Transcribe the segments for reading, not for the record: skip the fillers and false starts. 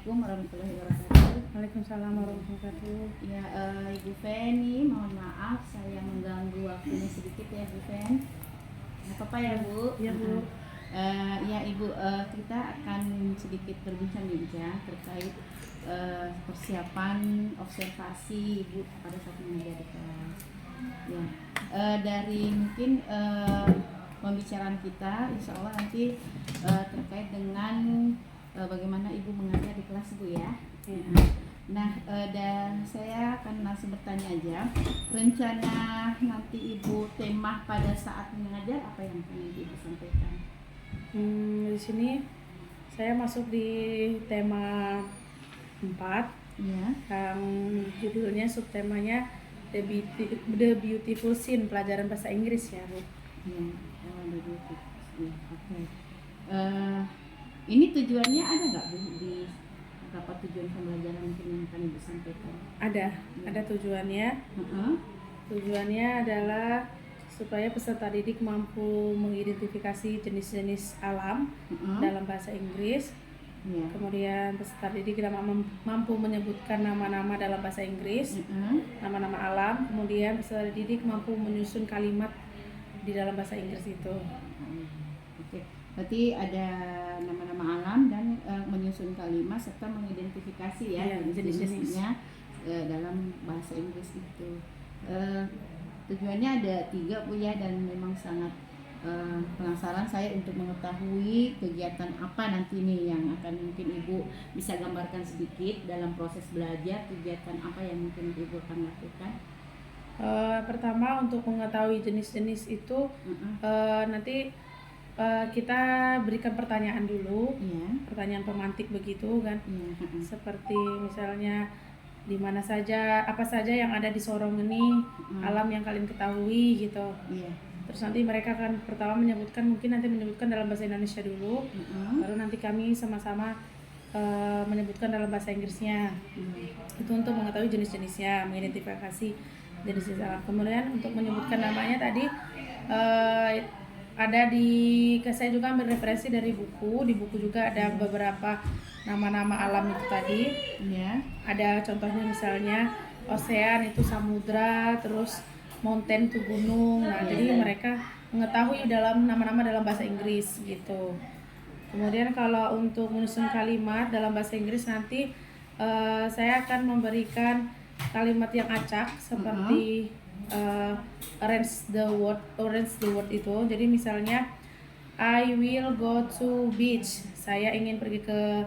Assalamualaikum warahmatullahi wabarakatuh. Waalaikumsalam warahmatullahi wabarakatuh. Ya, Ibu Feni, mohon maaf saya mengganggu waktunya sedikit ya Bu Fen. Nggak apa-apa ya Bu? Iya Bu. Ya Ibu, kita akan sedikit berbincang-bincang terkait persiapan observasi Ibu pada saat mengajar di kelas. Ya, dari mungkin pembicaraan kita, insya Allah nanti terkait dengan bagaimana Ibu mengajar di kelas Bu ya. Nah, dan saya akan langsung bertanya aja, rencana nanti Ibu tema pada saat mengajar apa yang akan Ibu sampaikan? Di sini saya masuk di tema 4 Ya. yang judulnya subtemanya The Beautiful Scene, pelajaran bahasa Inggris ya Bu. Ya, oke. Ini tujuannya ada nggak Bu di apa tujuan pembelajaran mungkin yang akan Ibu sampaikan? Ada tujuannya. Tujuannya adalah supaya peserta didik mampu mengidentifikasi jenis-jenis alam dalam bahasa Inggris. Ya. Kemudian peserta didik mampu menyebutkan nama-nama dalam bahasa Inggris, nama-nama alam. Kemudian peserta didik mampu menyusun kalimat di dalam bahasa Inggris itu. Oke, berarti ada nama-nama alam dan menyusun kalimat serta mengidentifikasi ya jenis-jenisnya dalam bahasa Inggris itu. Tujuannya ada 3 Bu ya, dan memang sangat penasaran saya untuk mengetahui kegiatan apa nanti nih yang akan mungkin Ibu bisa gambarkan sedikit dalam proses belajar, kegiatan apa yang mungkin Ibu akan lakukan. Pertama, untuk mengetahui jenis-jenis itu nanti kita berikan pertanyaan dulu, pertanyaan pemantik begitu kan, seperti misalnya di mana saja, apa saja yang ada di Sorong ini, alam yang kalian ketahui gitu. Terus nanti mereka akan pertama menyebutkan dalam bahasa Indonesia dulu, baru nanti kami sama-sama menyebutkan dalam bahasa Inggrisnya. Itu untuk mengetahui jenis-jenisnya, mengidentifikasi jenis-jenis alam. Kemudian untuk menyebutkan namanya tadi ada saya juga ambil referensi dari buku. Di buku juga ada beberapa nama-nama alam itu tadi. Ada contohnya misalnya ocean itu samudra, terus mountain itu gunung. Nah, jadi mereka mengetahui dalam nama-nama dalam bahasa Inggris gitu. Kemudian kalau untuk menyusun kalimat dalam bahasa Inggris nanti saya akan memberikan kalimat yang acak seperti arrange the word itu. Jadi misalnya I will go to beach. Saya ingin pergi ke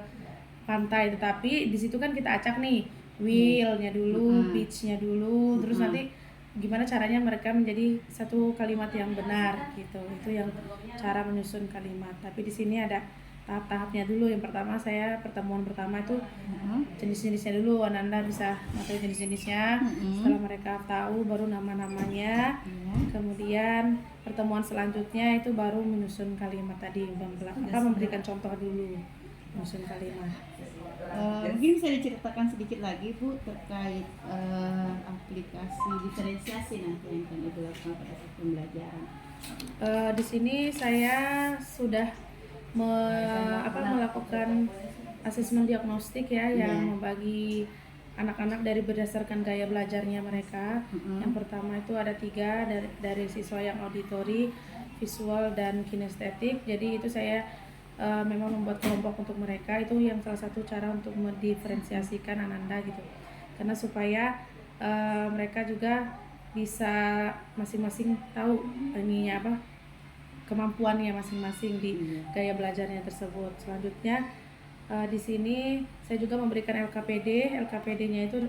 pantai, tetapi di situ kan kita acak nih, will-nya dulu, beach-nya dulu, terus nanti gimana caranya mereka menjadi satu kalimat yang benar gitu. Itu yang cara menyusun kalimat. Tapi di sini ada tahap-tahapnya dulu. Yang pertama pertemuan pertama itu jenis-jenisnya dulu. Ananda bisa mengetahui jenis-jenisnya. Setelah mereka tahu baru nama-namanya. Kemudian pertemuan selanjutnya itu baru menyusun kalimat tadi, memberikan contoh dulu menyusun kalimat. Mungkin bisa diceritakan sedikit lagi Bu terkait aplikasi diferensiasi nanti yang akan Ibu lakukan pada saat pembelajaran. Di sini saya sudah melakukan asesmen diagnostik ya, yang membagi anak-anak berdasarkan gaya belajarnya mereka. Yang pertama itu ada 3 dari siswa yang auditori, visual, dan kinestetik. Jadi itu saya memang membuat kelompok untuk mereka. Itu yang salah satu cara untuk mendiferensiasikan Ananda gitu, karena supaya mereka juga bisa masing-masing tahu kemampuannya masing-masing di gaya belajarnya tersebut. Selanjutnya di sini saya juga memberikan LKPD. LKPD-nya itu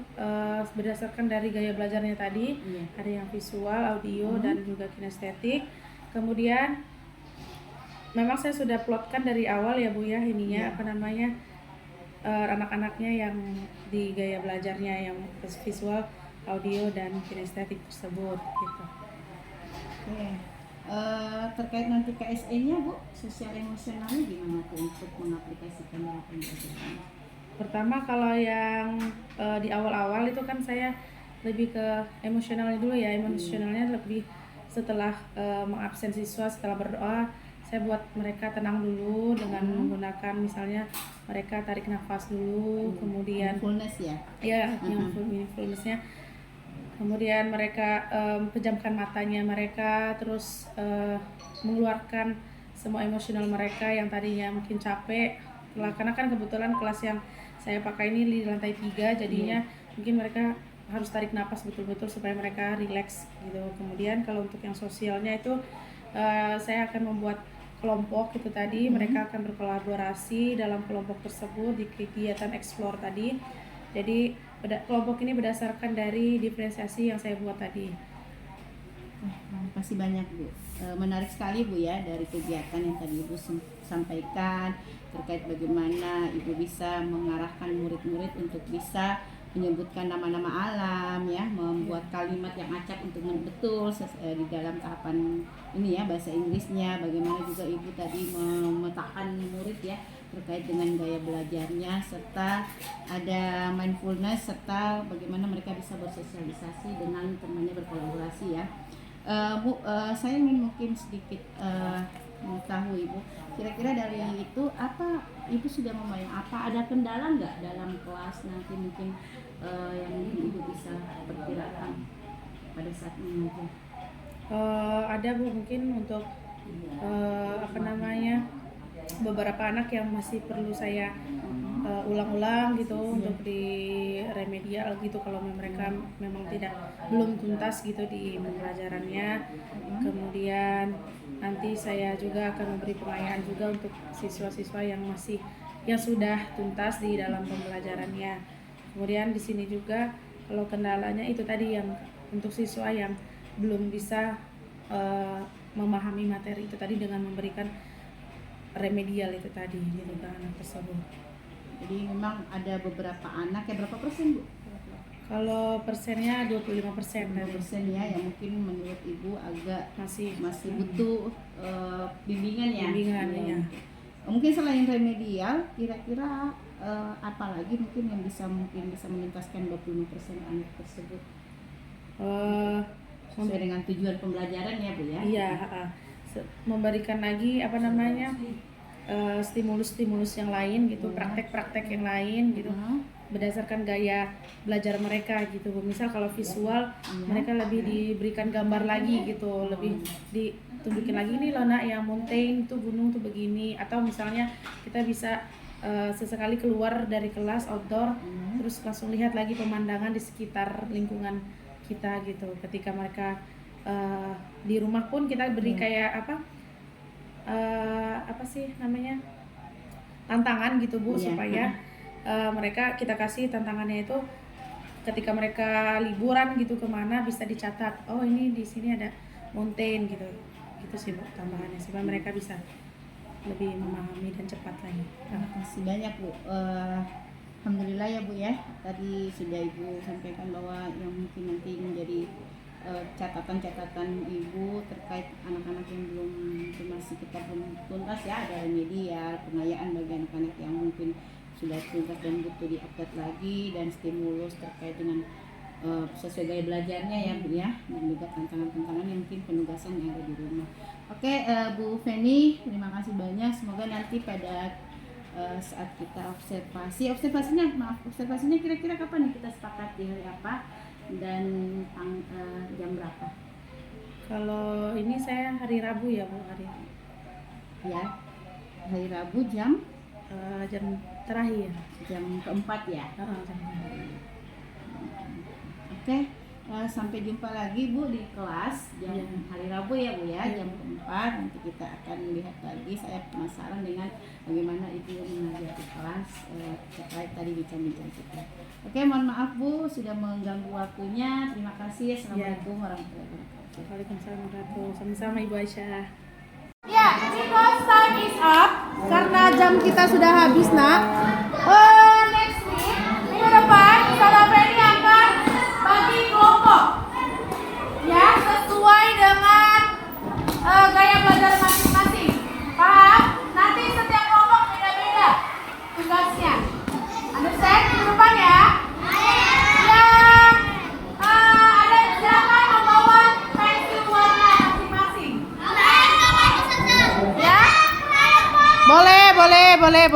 berdasarkan dari gaya belajarnya tadi. Ada yang visual, audio, dan juga kinestetik. Kemudian memang saya sudah plotkan dari awal ya Bu ya anak-anaknya yang di gaya belajarnya yang visual, audio, dan kinestetik tersebut gitu. Terkait nanti KSE-nya Bu, sosial emosionalnya gimana tuh untuk mengaplikasikan dalam pembelajaran? Pertama kalau yang di awal-awal itu kan saya lebih ke emosionalnya dulu ya. Emosionalnya lebih setelah mengabsen siswa, setelah berdoa saya buat mereka tenang dulu dengan menggunakan misalnya mereka tarik nafas dulu, kemudian mindfulness ya. ya yang mindfulnessnya, kemudian mereka pejamkan matanya mereka, terus mengeluarkan semua emosional mereka yang tadinya mungkin capek, karena kan kebetulan kelas yang saya pakai ini di lantai 3, jadinya mungkin mereka harus tarik napas betul-betul supaya mereka rileks gitu. Kemudian kalau untuk yang sosialnya itu saya akan membuat kelompok itu tadi, mereka akan berkolaborasi dalam kelompok tersebut di kegiatan explore tadi. Jadi kelompok ini berdasarkan dari diferensiasi yang saya buat tadi. Masih banyak Bu, menarik sekali Bu ya dari kegiatan yang tadi Ibu sampaikan terkait bagaimana Ibu bisa mengarahkan murid-murid untuk bisa menyebutkan nama-nama alam ya, membuat kalimat yang acak untuk betul di dalam tahapan ini ya bahasa Inggrisnya. Bagaimana juga Ibu tadi memetakan murid ya terkait dengan gaya belajarnya, serta ada mindfulness, serta bagaimana mereka bisa bersosialisasi dengan temannya, berkolaborasi ya. Bu, saya ingin mungkin sedikit mengetahui Ibu, kira-kira dari itu apa Ibu sudah membayang apa, ada kendala nggak dalam kelas nanti mungkin yang mungkin Ibu bisa perkirakan pada saat mengajar? Ada Bu, mungkin untuk beberapa anak yang masih perlu saya ulang-ulang gitu untuk di remedial gitu kalau mereka memang belum tuntas gitu di pembelajarannya. Kemudian nanti saya juga akan memberi pengayaan juga untuk siswa-siswa yang sudah tuntas di dalam pembelajarannya. Kemudian di sini juga kalau kendalanya itu tadi yang untuk siswa yang belum bisa memahami materi itu tadi dengan memberikan remedial itu tadi gitu ke anak tersebut. Jadi memang ada beberapa anak ya, berapa persen Bu? Kalau persennya 25% ya, yang mungkin menurut Ibu agak masih butuh bimbingan ya. Ya. Mungkin selain remedial, kira-kira apa lagi mungkin yang bisa menuntaskan 25% anak tersebut? Sesuai dengan tujuan pembelajaran ya Bu ya. Iya, memberikan lagi stimulus-stimulus yang lain gitu, praktek-praktek yang lain gitu, berdasarkan gaya belajar mereka gitu. Misal kalau visual mereka lebih diberikan gambar lagi gitu, lebih ditunjukin lagi nih loh nak, yang mountain tuh, gunung tuh begini, atau misalnya kita bisa sesekali keluar dari kelas outdoor terus langsung lihat lagi pemandangan di sekitar lingkungan kita gitu. Ketika mereka di rumah pun kita beri kayak tantangan gitu Bu, supaya mereka, kita kasih tantangannya itu ketika mereka liburan gitu kemana bisa dicatat, oh ini di sini ada mountain gitu sih Bu tambahannya, supaya mereka bisa lebih memahami dan cepat lagi. Terima kasih banyak Bu. Alhamdulillah ya Bu ya, tadi sudah Ibu sampaikan bahwa yang mungkin nanti menjadi catatan-catatan Ibu terkait anak-anak yang masih kita belum tuntas ya, ada remedial, pengayaan bagi anak-anak yang mungkin sudah tuntas dan butuh diupdate lagi, dan stimulus terkait dengan sesuai gaya belajarnya ya Bu ya, dan juga tantangan-tantangan yang mungkin penugasan yang ada di rumah. Oke, Bu Feni, terima kasih banyak. Semoga nanti pada saat kita observasinya kira-kira kapan nih kita sepakat, di hari apa dan jam berapa? Kalau ini saya hari Rabu ya Bu, hari Rabu jam terakhir, jam keempat ya. Oke, sampai jumpa lagi Bu di kelas jam hari Rabu ya Bu ya, jam keempat. Nanti kita akan lihat lagi. Saya penasaran dengan bagaimana Ibu mengajar di kelas terkait tadi bincang-bincang kita. Oke, mohon maaf Bu sudah mengganggu waktunya. Terima kasih. Assalamualaikum warahmatullahi wabarakatuh. Waalaikumsalam warahmatullahi wabarakatuh. Sama-sama Ibu Aisyah. Ya, because time is up, karena jam kita sudah habis nak. Next week, minggu depan, Saudara Feni akan bagi kelompok, ya, sesuai dengan gaya belajar masing-masing. Paham? Nanti setiap kelompok beda-beda tugasnya. Understand? Minggu depan ya. Ada silakan membawa pensil warna masing-masing. Ya. boleh.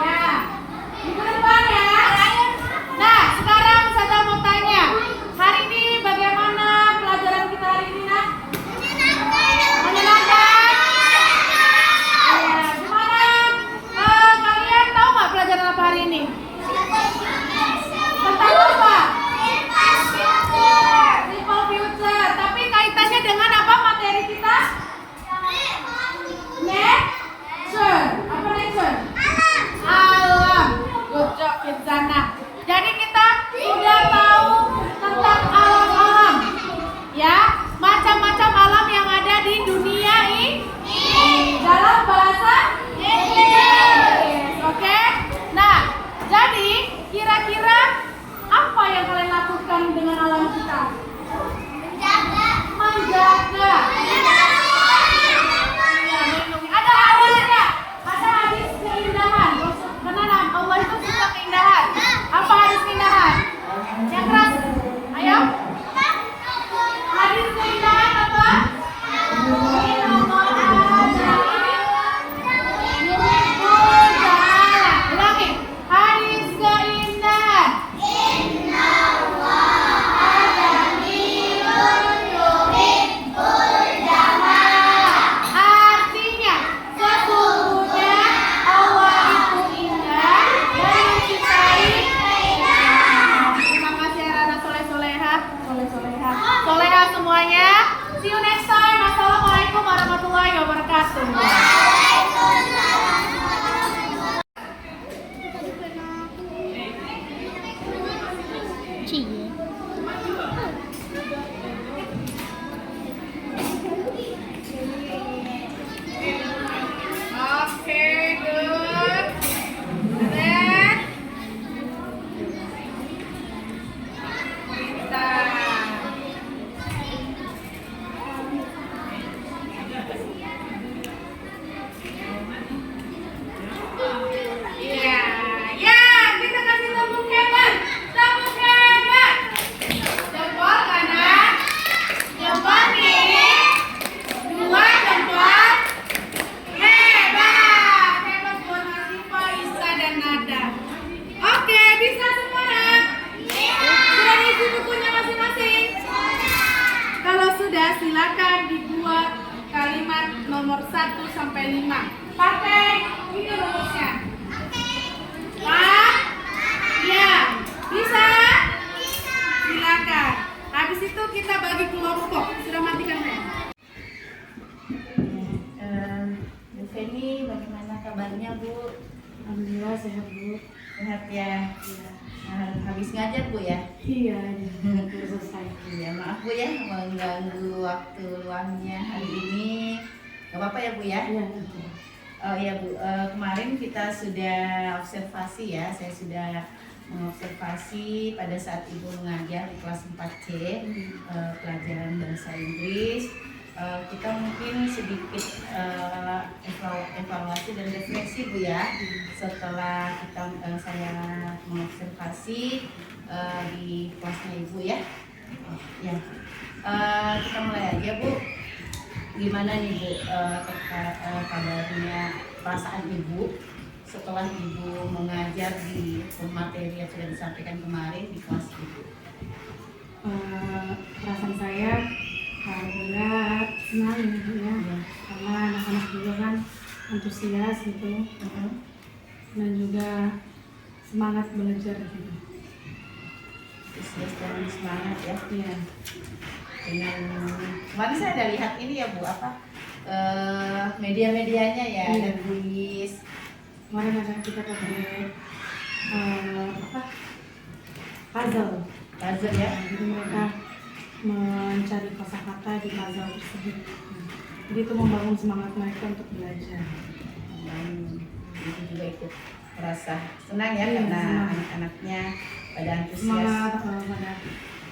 Ya, minggu depan ya. Nah, sekarang saya mau tanya, hari ini bagaimana pelajaran kita hari ini, Nak? Menyenangkan? Ya, gimana? Kalian tahu nggak pelajaran apa hari ini? Tentang apa? Simple future. Tapi kaitannya dengan apa materi kita? Nature. Apa nature? Alam. Good job, Kidzana. Jadi kita sudah tahu tentang alam-alam. Ya, macam-macam alam yang ada di dunia ini dalam bahasa Inggris. Oke? Nah, jadi kira-kira apa yang kalian lakukan dengan alam kita? Menjaga. Ada hadisnya. Ada hadis keindahan. Karena Allah itu suka keindahan. Apa hadis keindahan? Yang keras. Ayo. Hadis keindahan apa? Ulangi. Hadis keindahan. Artinya, sesungguhnya Allah itu indah dan mencintai. Terima kasih anak soleha semuanya. See you next time. Assalamualaikum warahmatullahi wabarakatuh. Okay, good. Then kita kita kasih tepuk hebat. Jempol kanan, jempol kiri, dua jempol. Hebat buat Hasifa, Isa, dan Nada. Oke, bisa semua? Sudah diisi bukunya masing-masing? Kalau sudah, silakan dibuat kalimat nomor 1 sampai 5. Pakai ini rumusnya. Ya, bisa? Silakan. Habis itu kita bagi kelompok. Sudah matikan ya? Bu Feni, bagaimana kabarnya Bu? Alhamdulillah sehat Bu. Sehat ya? Habis ngajar Bu ya? Iya, udah selesai. Iya, maaf Bu ya mengganggu waktu luangnya hari ini. Gak apa-apa ya Bu ya? Iya. Oh iya Bu, kemarin kita sudah observasi ya, saya sudah mengobservasi pada saat Ibu mengajar di kelas 4C pelajaran bahasa Inggris. Kita mungkin sedikit evaluasi dan refleksi Bu ya, setelah saya mengobservasi di kelasnya Ibu ya. Ya, kita mulai aja Bu. Gimana nih Bu kabarnya, perasaan Ibu setelah Ibu mengajar di materi yang sudah disampaikan kemarin di kelas Ibu? Perasaan saya alhamdulillah senang ya, karena anak-anak juga kan antusias gitu, dan juga semangat belajar gitu. Antusias dan semangat ya. Iya. Dengan kemarin saya ada lihat ini ya Bu, media-medianya ya, Iya. ada tulis. Kemarin ada kita pakai puzzle ya. jadi mereka mencari kosakata di puzzle tersebut. Jadi itu membangun semangat mereka untuk belajar. Dan itu juga ikut merasa senang ya, Iya, karena senang. anak-anaknya pada antusias. Semangat pada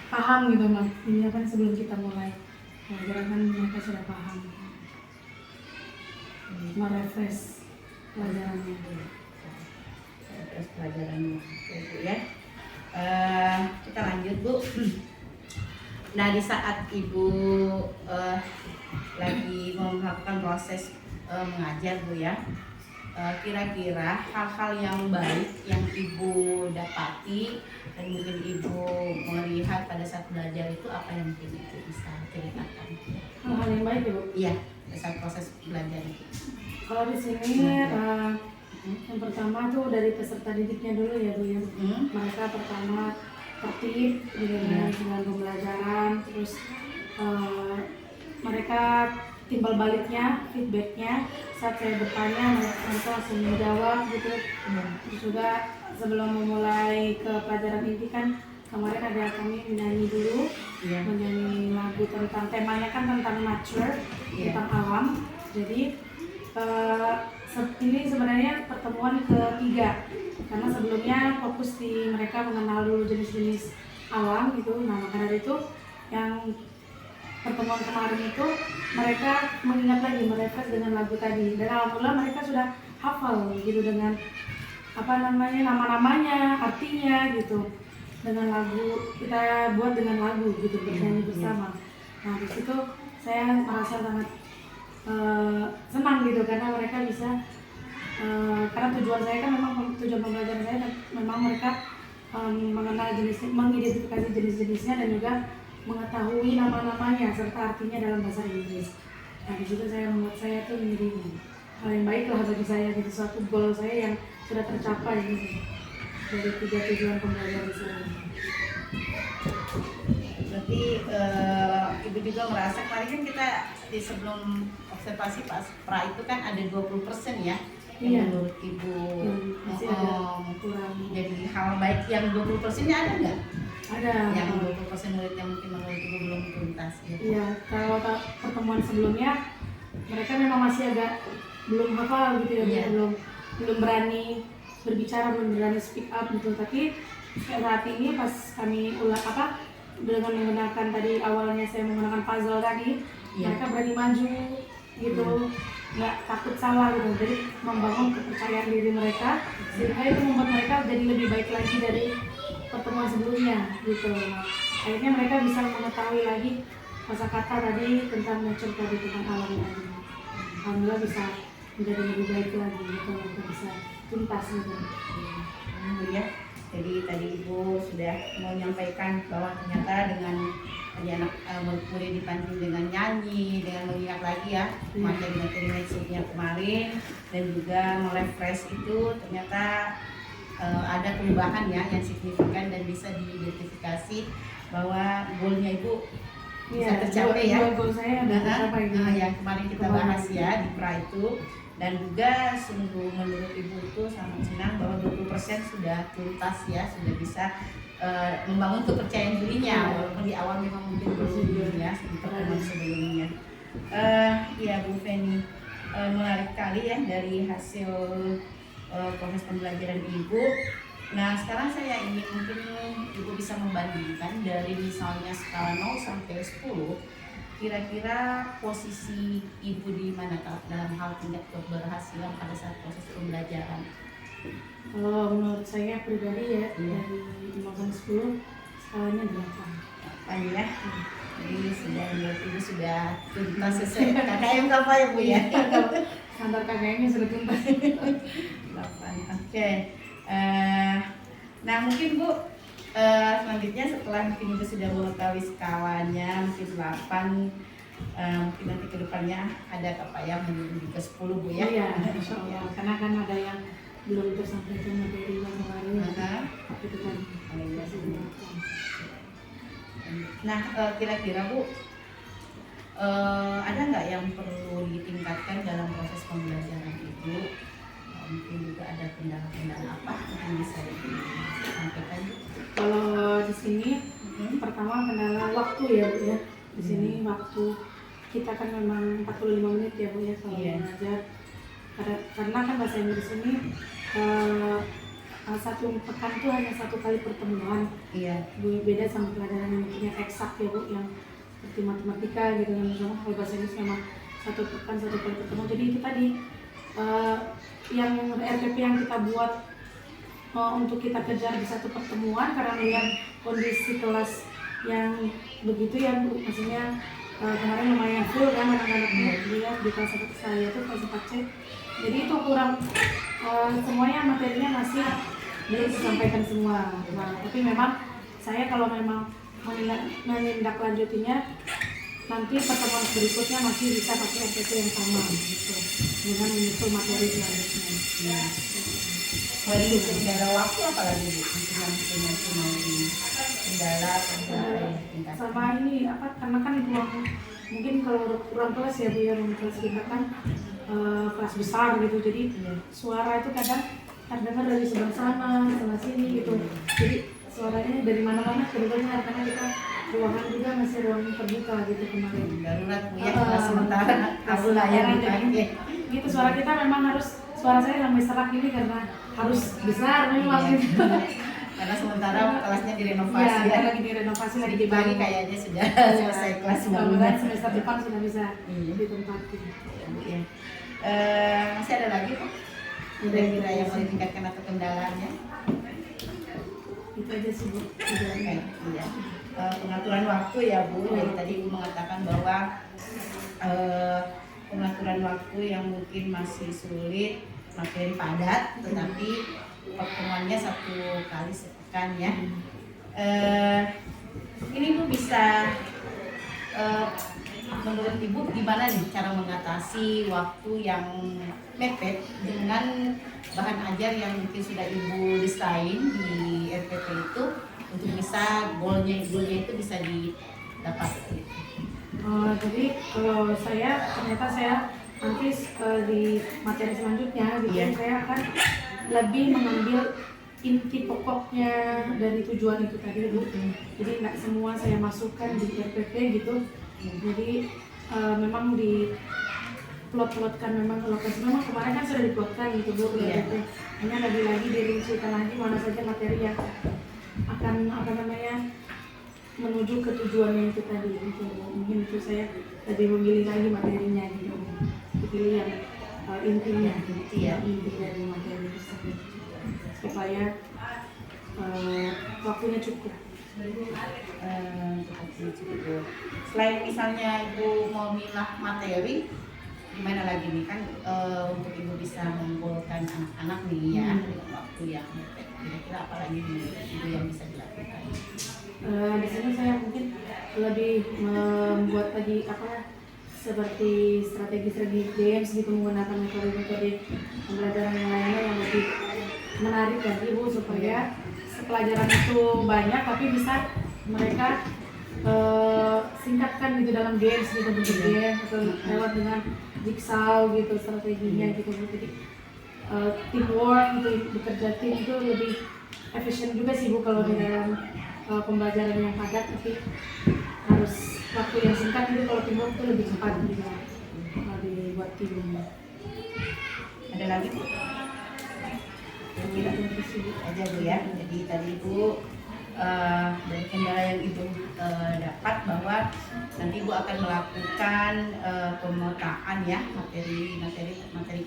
paham gitu Mak. Ini kan sebelum kita mulai pelajaran kan mereka sudah paham. Merefresh pelajarannya. Terus pelajarannya Bu ya. Kita lanjut Bu. Nah, di saat Ibu lagi melakukan proses mengajar Bu ya. Kira-kira hal-hal yang baik yang Ibu dapati dan mungkin Ibu melihat pada saat belajar itu apa yang mungkin Ibu bisa ceritakan? Hal-hal yang baik ya Bu. Iya, pada saat proses belajar itu. Kalau di sini yang pertama tuh dari peserta didiknya dulu ya Bu ya. Mereka pertama tertib dengan pembelajaran, terus mereka timbal baliknya, feedbacknya saat saya bertanya mereka langsung menjawab gitu. Terus juga sebelum memulai ke pelajaran inti kan kemarin ada kami menyanyi dulu, menyanyi lagu tentang temanya kan tentang nature, tentang alam. Jadi ini sebenarnya pertemuan ketiga karena sebelumnya fokus di mereka mengenal dulu jenis-jenis alam gitu. Nah maka dari itu yang pertemuan kemarin itu mereka mengingat lagi, merefresh dengan lagu tadi, dan alhamdulillah mereka sudah hafal gitu dengan nama-namanya, artinya gitu, dengan lagu kita buat dengan lagu gitu, bernyanyi bersama. Nah di situ saya merasa sangat senang gitu karena mereka bisa karena tujuan saya kan memang tujuan pembelajaran saya memang mereka mengenal jenis, mengidentifikasi jenis-jenisnya dan juga mengetahui nama-namanya serta artinya dalam bahasa Inggris. Nah di situ saya membuat saya tuh menjadi hal yang baik lah bagi saya gitu, suatu goal saya yang sudah tercapai gitu dari 3 tujuan pembelajaran saya. Berarti Ibu juga merasa kemarin kan kita di sebelum observasi Pak Pra itu kan ada 20% ya yang menurut Ibu masih ada kurang. Jadi hal baik yang 20%-nya ada nggak? Ada. Yang 20% murid yang mungkin menurut Ibu belum tuntas ya? Iya, kalau pertemuan sebelumnya mereka memang masih agak belum hafal gitu ya, belum berani berbicara, belum berani speak up gitu. Tapi saat ini pas kami dengan menggunakan tadi awalnya saya menggunakan puzzle tadi, mereka berani maju gitu, nggak takut salah gitu. Jadi membangun kepercayaan diri mereka sehingga itu membuat mereka jadi lebih baik lagi dari pertemuan sebelumnya gitu. Akhirnya mereka bisa mengetahui lagi kosakata tadi tentang nature tadi, tentang alam tadi. Alhamdulillah bisa menjadi lebih baik lagi gitu, mereka bisa tuntas gitu. Ya. Jadi tadi Ibu sudah mau menyampaikan bahwa ternyata dengan anak murid dipancing dengan nyanyi, dengan mengingat lagi ya materi-materi maksudnya kemarin, dan juga merefresh itu ternyata ada perubahan ya yang signifikan dan bisa diidentifikasi bahwa goalnya Ibu bisa tercapai ya. Goal saya ada tercapai. Yang kemarin kita bahas ya di pra itu, dan juga sungguh menurut Ibu itu sangat senang bahwa 20% sudah tuntas ya, sudah bisa membangun kepercayaan dirinya walaupun di awal memang mungkin belum ya di pertemuan sebelumnya. Ya Bu Feni, menarik kali ya dari hasil proses pembelajaran Ibu. Nah sekarang saya ingin mungkin Ibu bisa membandingkan dari misalnya skala 0 sampai 10, kira-kira posisi Ibu di mana dalam hal tingkat keberhasilan pada saat proses pembelajaran? Kalau menurut saya pribadi ya, dari 5 sampai 10 skalanya 8 ya. Jadi sudah menurut Ibu sudah tuntas sesuai KKM apa ya Bu ya? Kantor KKM-nya sudah tuntas. 8. Oke. Nah mungkin Bu selanjutnya setelah mungkin Ibu sudah mengetahui skalanya mungkin 8, mungkin nanti ke depannya ada apa ya menuju ke 10 Bu ya? Iya, insya Allah. Karena kan ada yang belum tersampaikan materi yang kemarin. Itu kan masih belakang. Nah kira-kira Bu ada nggak yang perlu ditingkatkan dalam proses pembelajaran Ibu? Mungkin juga ada kendala-kendala apa yang bisa disampaikan? Kalau di sini pertama kendala waktu ya Bu ya. Di sini waktu kita kan memang 45 menit ya Bu ya kalau belajar. Karena kan bahasa Inggris ini satu pekan itu hanya 1 kali pertemuan. Beda sama pelajaran yang mungkin eksak ya Bu, yang seperti matematika gitu kan. Kalau bahasa Inggris memang 1 pekan 1 kali pertemuan. Jadi itu tadi yang RPP yang kita buat untuk kita kejar di 1 pertemuan karena melihat kondisi kelas yang begitu ya Bu, maksudnya kemarin lumayan full kan anak-anaknya lihat di kelas 1 saya tuh kelas 4C. Jadi itu kurang semuanya materinya masih belum disampaikan semua. Nah, tapi memang saya kalau memang menindaklanjutinya nanti pertemuan berikutnya masih bisa pakai RPP yang sama gitu dengan menyusul materi selanjutnya. Waduh, kendala waktu apalagi Bu? Masih mau di kendala tingkat. Sama ini apa karena kan ruang mungkin kalau ruang kelas ya Bu ya, ruang kelas kita kan kelas besar gitu, jadi suara itu kadang terdengar dari sebelah sana sini gitu, jadi suaranya dari mana-mana kedengarannya karena kita ruangan juga masih ruangan terbuka gitu kemarin. Darurat Bu ya, sementara kabel layar dipakai. Gitu suara kita memang harus, suara saya sampai serak ini karena harus besar memang gitu. Karena sementara kelasnya direnovasi Ya, lagi direnovasi lagi sedikit lagi dibangun. kayaknya sudah selesai kelas Mudah-mudahan barunya. semester depan sudah bisa Iya. ditempatin. Ya. Masih ada lagi Pak? Kira-kira yang mau ditingkatkan atau kendalanya? Itu aja sih Bu. Oke, iya. Pengaturan waktu ya Bu. Jadi tadi Ibu mengatakan bahwa pengaturan waktu yang mungkin masih sulit, makin padat, tetapi pertemuannya 1 kali sepekan ya. Ini Bu bisa menurut Ibu gimana nih cara mengatasi waktu yang mepet dengan bahan ajar yang mungkin sudah Ibu desain di RPP itu untuk bisa goalnya itu bisa didapat. Jadi kalau saya ternyata saya nanti di materi selanjutnya gitu saya akan lebih mengambil inti pokoknya dari tujuan itu tadi Bu. Jadi nggak semua saya masukkan di RPP gitu. Jadi memang di plot-plotkan memang lokasi, memang kemarin kan sudah diplotkan gitu Bu di RPP. Hanya lagi-lagi dirincikan lagi mana saja materi yang akan menuju ke tujuannya itu tadi gitu. Mungkin itu saya lebih memilih lagi materinya gitu, dipilih yang intinya inti dari materi tersebut supaya waktunya cukup. Selain misalnya Ibu mau milah materi, gimana lagi nih kan untuk Ibu bisa menggolkan anak-anak nih ya dengan waktu yang mepet. Kira-kira apa lagi Ibu yang bisa dilakukan? Di sini saya mungkin lebih membuat lagi seperti strategi games gitu, menggunakan metode pembelajaran yang lainnya yang lebih menarik lagi Bu supaya pelajaran itu banyak tapi bisa mereka singkatkan gitu dalam games gitu, bentuk game atau lewat dengan jigsaw gitu strateginya gitu. Jadi teamwork gitu, bekerja tim itu lebih efisien juga sih Bu kalau di dalam pembelajaran yang padat tapi harus waktu yang singkat itu. Kalau teamwork itu lebih cepat gitu kalau dibuat tim. Ada lagi Bu? Kira aja Bu ya. Jadi tadi Bu dari kendala yang Ibu dapat bahwa nanti Ibu akan melakukan pemetaan ya materi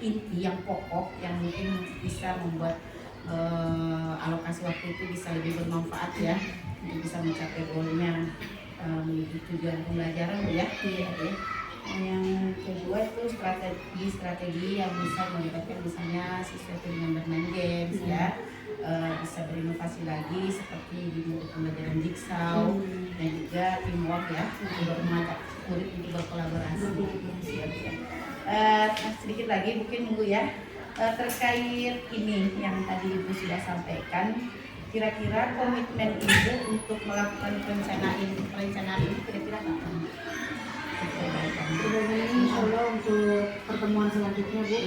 inti yang pokok yang mungkin bisa membuat alokasi waktu itu bisa lebih bermanfaat ya untuk bisa mencapai goalnya menuju tujuan pembelajaran Bu ya. Yang kedua itu strategi yang bisa melibatkan misalnya siswa itu dengan bermain games ya, bisa berinovasi lagi seperti di pembelajaran jigsaw dan juga teamwork ya, juga mengajak murid untuk berkolaborasi. Sedikit lagi mungkin Bu ya, terkait ini yang tadi Ibu sudah sampaikan, kira-kira komitmen Ibu untuk melakukan perencanaan ini kira-kira kapan? Sebenarnya insya Allah untuk pertemuan selanjutnya Bu,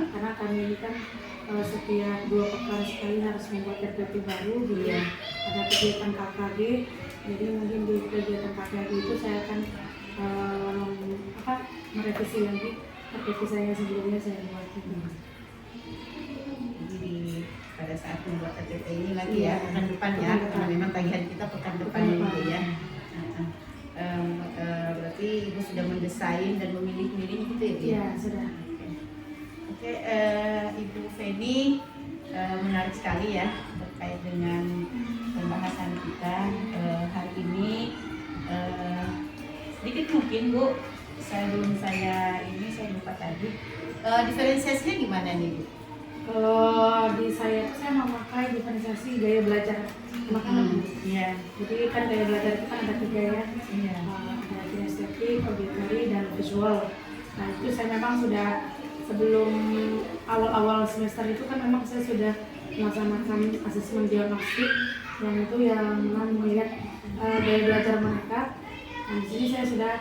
karena kami ini kan setiap 2 pekan sekali harus membuat RPP baru gitu. Ada kegiatan KKG, jadi mungkin di kegiatan KKG itu saya akan merevisi lagi RPP saya sebelumnya saya buat gitu. Jadi pada saat membuat RPP ini lagi ya, pekan depan ya, karena memang tagihan kita pekan depan Bu ya. Berarti Ibu sudah mendesain dan memilih-milih gitu ya Bu? Iya, sudah. Oke, Ibu Feni, menarik sekali ya terkait dengan pembahasan kita hari ini. Sedikit sedikit mungkin Bu, sebelum saya lupa tadi, diferensiasinya gimana nih Bu? Kalau di saya tuh saya memakai diferensiasi gaya belajar makanan. Iya. Jadi kan gaya belajar itu kan ada 3 ya. Iya. Ada kinestetik, auditory, dan visual. Nah itu saya memang sudah sebelum awal-awal semester itu kan memang saya sudah melaksanakan asesmen diagnostik yang itu yang melihat gaya belajar mereka. Nah di sini saya sudah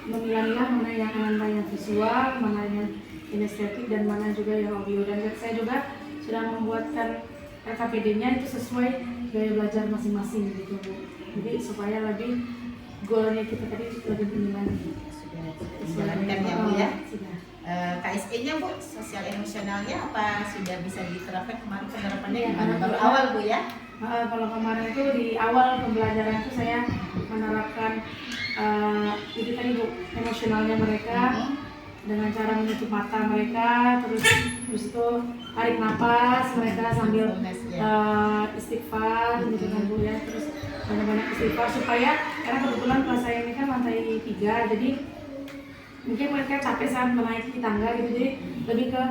memilah-milah mana yang visual, mana yang kinestetik, dan mana juga yang audio. Dan saya juga sudah membuatkan RKPD-nya itu sesuai gaya belajar masing-masing gitu Bu. Jadi supaya lebih goalnya kita tadi lebih menilai. Sudah dijalankan ya Bu ya? Sudah. KSE-nya Bu, sosial emosionalnya apa sudah bisa diterapkan kemarin penerapannya Iya, gimana? Baru awal Bu ya? Kalau kemarin itu di awal pembelajaran itu saya menerapkan itu tadi Bu, emosionalnya mereka dengan cara menutup mata mereka, terus itu tarik napas mereka sambil istighfar gitu kan Bu ya, terus banyak-banyak istighfar supaya, karena kebetulan kelas saya ini kan lantai 3, jadi mungkin mereka capek saat menaiki tangga gitu, jadi lebih ke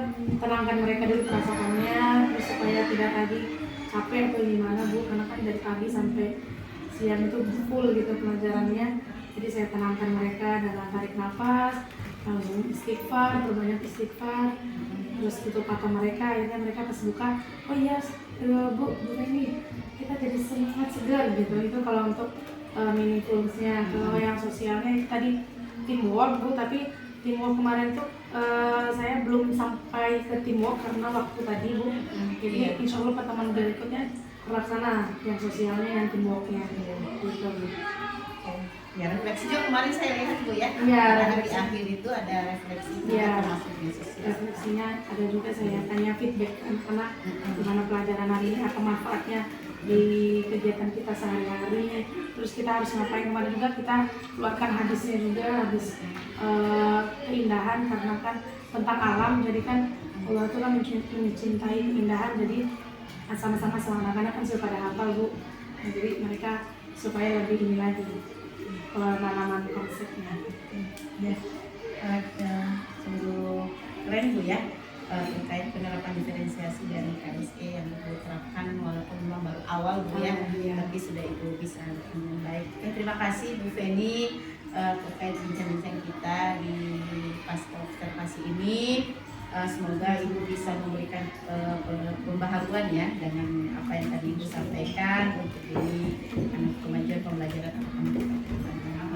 tenangkan mereka dulu perasaannya, terus supaya tidak tadi capek atau gimana Bu, karena kan dari pagi sampai siang itu full gitu pelajarannya. Jadi saya tenangkan mereka dengan tarik nafas, langsung istighfar, berbanyak istighfar, terus tutup mata mereka. Akhirnya mereka pas buka, oh iya Bu ini kita jadi semangat segar gitu. Itu kalau untuk meaningfulness-nya. Kalau yang sosialnya tadi teamwork Bu, tapi teamwork kemarin tuh saya belum sampai ke teamwork karena waktu tadi Bu. Jadi insya Allah pertemuan berikutnya terlaksana yang sosialnya, yang teamworknya gitu Bu. Ya, refleksi juga kemarin saya lihat Bu ya. Iya, Karena di akhir itu ada refleksi Iya. termasuknya sosial. Refleksinya ada juga, saya tanya feedback anak-anak gimana pelajaran hari ini, apa manfaatnya di kegiatan kita sehari-hari, terus kita harus ngapain. Kemarin juga kita keluarkan hadisnya juga, hadis keindahan, karena kan tentang alam, jadi kan Allah itu kan mencintai keindahan, jadi sama-sama anak-anak kan sudah pada hafal Bu. Nah, jadi mereka supaya lebih ini lagi penanaman konsepnya. Ya, sungguh keren Bu ya, terkait penerapan diferensiasi dari KSE yang Ibu terapkan walaupun memang baru awal Bu ya, tapi sudah Ibu bisa dengan baik. Terima kasih Bu Feni terkait bincang-bincang kita di pasca observasi ini. Semoga Ibu bisa memberikan pembaharuan ya dengan apa yang tadi Ibu sampaikan untuk ini kemajuan pembelajaran anak-anak.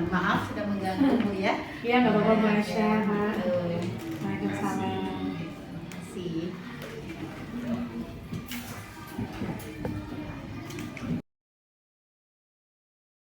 Maaf sudah mengganggu Bu ya. Iya, nggak apa-apa, Masya.